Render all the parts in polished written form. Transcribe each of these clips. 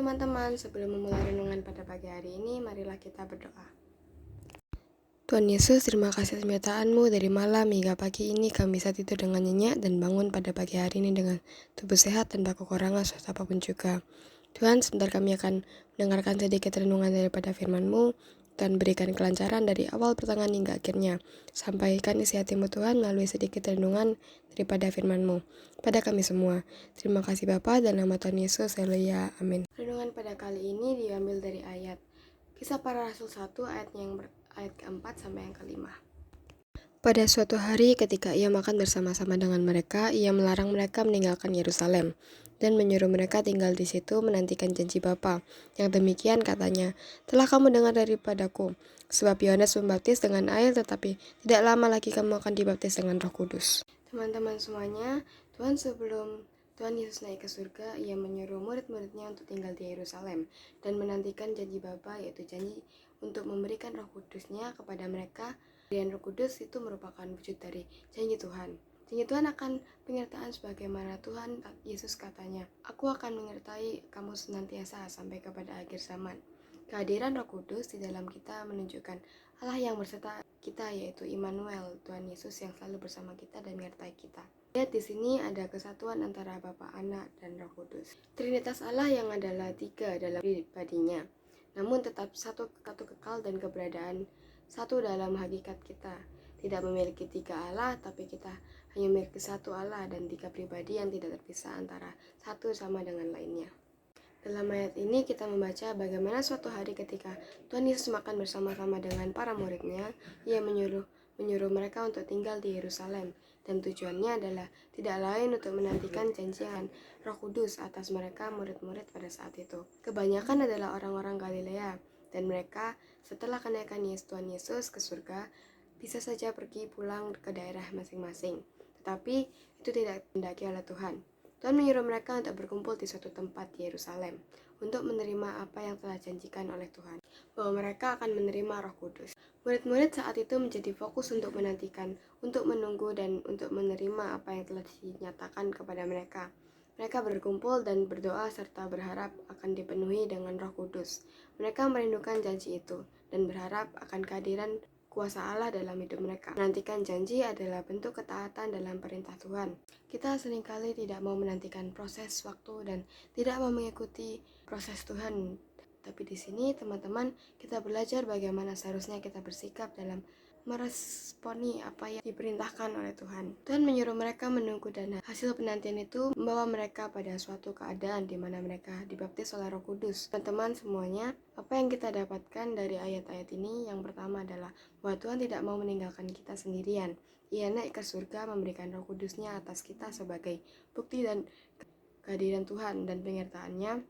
teman-teman, sebelum memulai renungan pada pagi hari ini, marilah kita berdoa. Tuhan Yesus, terima kasih penyertaan-Mu dari malam hingga pagi ini kami bisa tidur dengan nyenyak dan bangun pada pagi hari ini dengan tubuh sehat tanpa kekurangan serta apapun juga. Tuhan, sebentar kami akan mendengarkan sedikit renungan daripada firman-Mu dan berikan kelancaran dari awal pertengahan hingga akhirnya. Sampaikan isi hati-Mu Tuhan melalui sedikit renungan daripada firman-Mu pada kami semua. Terima kasih Bapa, dan nama Tuhan Yesus, haleluya, amin. Renungan pada kali ini diambil dari ayat Kisah Para Rasul 1 ayat keempat sampai yang kelima. Pada suatu hari ketika ia makan bersama-sama dengan mereka, ia melarang mereka meninggalkan Yerusalem dan menyuruh mereka tinggal di situ menantikan janji Bapa. Yang demikian katanya, telah kamu dengar daripadaku, sebab Yohanes membaptis dengan air, tetapi tidak lama lagi kamu akan dibaptis dengan Roh Kudus. Teman-teman semuanya, sebelum Tuhan Yesus naik ke surga, ia menyuruh murid-muridnya untuk tinggal di Yerusalem dan menantikan janji Bapa, yaitu janji untuk memberikan Roh Kudusnya kepada mereka. Dan Roh Kudus itu merupakan wujud dari janji Tuhan. Janji Tuhan akan penyertaan sebagaimana Tuhan Yesus katanya, Aku akan menyertai kamu senantiasa sampai kepada akhir zaman. Kehadiran Roh Kudus di dalam kita menunjukkan Allah yang berserta kita, yaitu Immanuel, Tuhan Yesus yang selalu bersama kita dan menyertai kita. Lihat di sini ada kesatuan antara Bapa, Anak, dan Roh Kudus. Trinitas Allah yang adalah tiga dalam pribadinya, namun tetap satu kekal dan keberadaan satu dalam hakikat kita. Tidak memiliki tiga Allah, tapi kita hanya memiliki satu Allah dan tiga pribadi yang tidak terpisah antara satu sama dengan lainnya. Dalam ayat ini kita membaca bagaimana suatu hari ketika Tuhan Yesus makan bersama-sama dengan para muridnya, ia menyuruh mereka untuk tinggal di Yerusalem, dan tujuannya adalah tidak lain untuk menantikan janjian Roh Kudus atas mereka murid-murid pada saat itu. Kebanyakan adalah orang-orang Galilea, dan mereka setelah kenaikan Tuhan Yesus ke surga bisa saja pergi pulang ke daerah masing-masing. Tetapi itu tidak dikehendaki oleh Tuhan. Tuhan menyuruh mereka untuk berkumpul di suatu tempat di Yerusalem untuk menerima apa yang telah janjikan oleh Tuhan, bahwa mereka akan menerima Roh Kudus. Murid-murid saat itu menjadi fokus untuk menantikan, untuk menunggu, dan untuk menerima apa yang telah dinyatakan kepada mereka. Mereka berkumpul dan berdoa serta berharap akan dipenuhi dengan Roh Kudus. Mereka merindukan janji itu dan berharap akan kehadiran kuasa Allah dalam hidup mereka. Menantikan janji adalah bentuk ketaatan dalam perintah Tuhan. Kita seringkali tidak mau menantikan proses waktu dan tidak mau mengikuti proses Tuhan. Tapi di sini teman-teman, kita belajar bagaimana seharusnya kita bersikap dalam meresponi apa yang diperintahkan oleh Tuhan. Tuhan menyuruh mereka menunggu, dan hasil penantian itu membawa mereka pada suatu keadaan di mana mereka dibaptis oleh Roh Kudus. Teman-teman semuanya, apa yang kita dapatkan dari ayat-ayat ini? Yang pertama adalah bahwa Tuhan tidak mau meninggalkan kita sendirian. Ia naik ke surga memberikan Roh Kudusnya atas kita sebagai bukti dan kehadiran Tuhan dan penyertaannya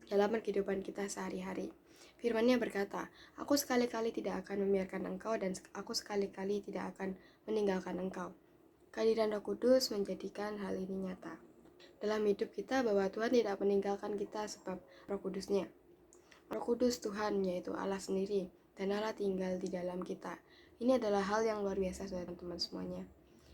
dalam kehidupan kita sehari-hari. Firman-Nya berkata, Aku sekali-kali tidak akan membiarkan engkau, dan aku sekali-kali tidak akan meninggalkan engkau. Kehadiran Roh Kudus menjadikan hal ini nyata dalam hidup kita, bahwa Tuhan tidak meninggalkan kita sebab Roh Kudusnya. Roh Kudus Tuhan, yaitu Allah sendiri, dan Allah tinggal di dalam kita. Ini adalah hal yang luar biasa, teman-teman semuanya.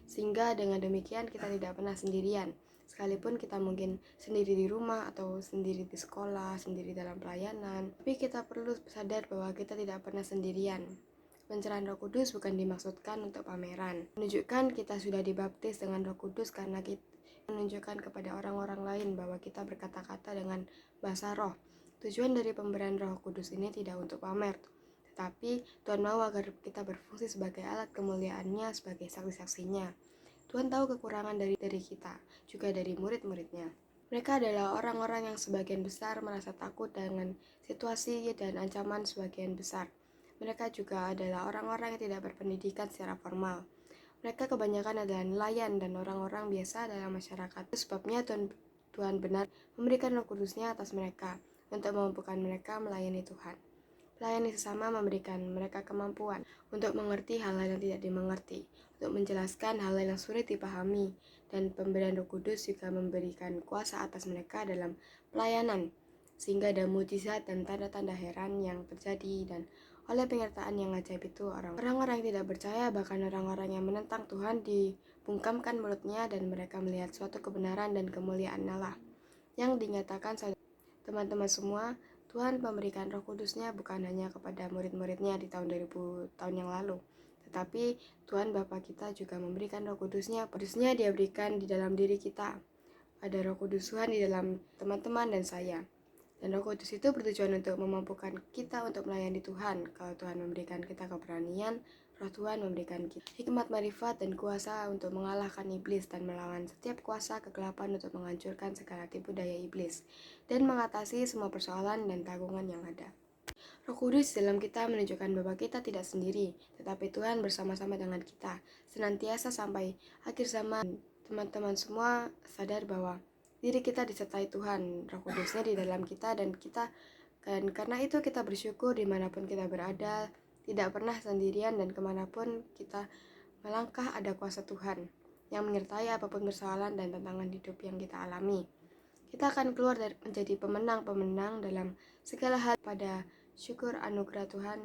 Sehingga dengan demikian kita tidak pernah sendirian. Sekalipun kita mungkin sendiri di rumah atau sendiri di sekolah, sendiri dalam pelayanan, tapi kita perlu sadar bahwa kita tidak pernah sendirian. Pencerahan Roh Kudus bukan dimaksudkan untuk pameran. Menunjukkan kita sudah dibaptis dengan Roh Kudus karena kita menunjukkan kepada orang-orang lain bahwa kita berkata-kata dengan bahasa roh. Tujuan dari pemberian Roh Kudus ini tidak untuk pamer, tetapi Tuhan mau agar kita berfungsi sebagai alat kemuliaan-Nya, sebagai saksi-saksinya. Tuhan tahu kekurangan dari kita, juga dari murid-muridnya. Mereka adalah orang-orang yang sebagian besar merasa takut dengan situasi dan ancaman sebagian besar. Mereka juga adalah orang-orang yang tidak berpendidikan secara formal. Mereka kebanyakan adalah nelayan dan orang-orang biasa dalam masyarakat. Sebabnya Tuhan benar memberikan Roh Kudusnya atas mereka untuk memampukan mereka melayani Tuhan. Melayani sesama memberikan mereka kemampuan untuk mengerti hal-hal yang tidak dimengerti, untuk menjelaskan hal-hal yang sulit dipahami, dan pemberian Roh Kudus juga memberikan kuasa atas mereka dalam pelayanan, sehingga ada mujizat dan tanda-tanda heran yang terjadi, dan oleh penyertaan yang ajaib itu orang-orang yang tidak percaya, bahkan orang-orang yang menentang Tuhan, dibungkamkan mulutnya dan mereka melihat suatu kebenaran dan kemuliaan Allah yang dinyatakan Teman-teman semua, Tuhan memberikan Roh Kudus-Nya bukan hanya kepada murid-muridnya di tahun 2000 tahun yang lalu, tetapi Tuhan Bapa kita juga memberikan Roh Kudus-Nya. Kudus-Nya Dia berikan di dalam diri kita. Ada Roh Kudus Tuhan di dalam teman-teman dan saya. Dan Roh Kudus itu bertujuan untuk memampukan kita untuk melayani Tuhan. Kalau Tuhan memberikan kita keberanian, Roh Tuhan memberikan kita hikmat, marifat, dan kuasa untuk mengalahkan iblis dan melawan setiap kuasa kegelapan untuk menghancurkan segala tipu daya iblis dan mengatasi semua persoalan dan tanggungan yang ada. Roh Kudus dalam kita menunjukkan bahwa kita tidak sendiri, tetapi Tuhan bersama-sama dengan kita, senantiasa sampai akhir zaman. Teman-teman semua sadar bahwa diri kita disertai Tuhan, Roh Kudus-Nya di dalam kita, dan karena itu kita bersyukur dimanapun kita berada, tidak pernah sendirian, dan kemanapun kita melangkah ada kuasa Tuhan yang menyertai apapun persoalan dan tantangan hidup yang kita alami. Kita akan keluar menjadi pemenang-pemenang dalam segala hal pada syukur anugerah Tuhan,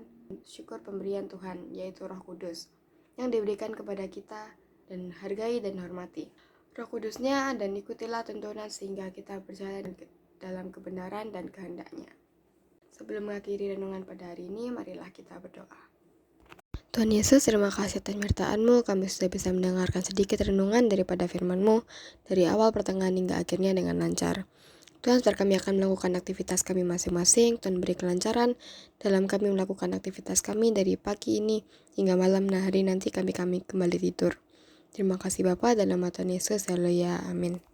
syukur pemberian Tuhan, yaitu Roh Kudus yang diberikan kepada kita, dan hargai dan hormati Roh Kudus-Nya, dan ikutilah tuntunan sehingga kita berjalan dalam kebenaran dan kehendak-Nya. Sebelum mengakhiri renungan pada hari ini, marilah kita berdoa. Tuhan Yesus, terima kasih atas penyertaan-Mu. Kami sudah bisa mendengarkan sedikit renungan daripada firman-Mu dari awal pertengahan hingga akhirnya dengan lancar. Tuhan, sebentar kami akan melakukan aktivitas kami masing-masing. Tuhan beri kelancaran dalam kami melakukan aktivitas kami dari pagi ini hingga malam hari nanti kami kembali tidur. Terima kasih Bapa, dalam nama Tuhan Yesus, haleluya, amin.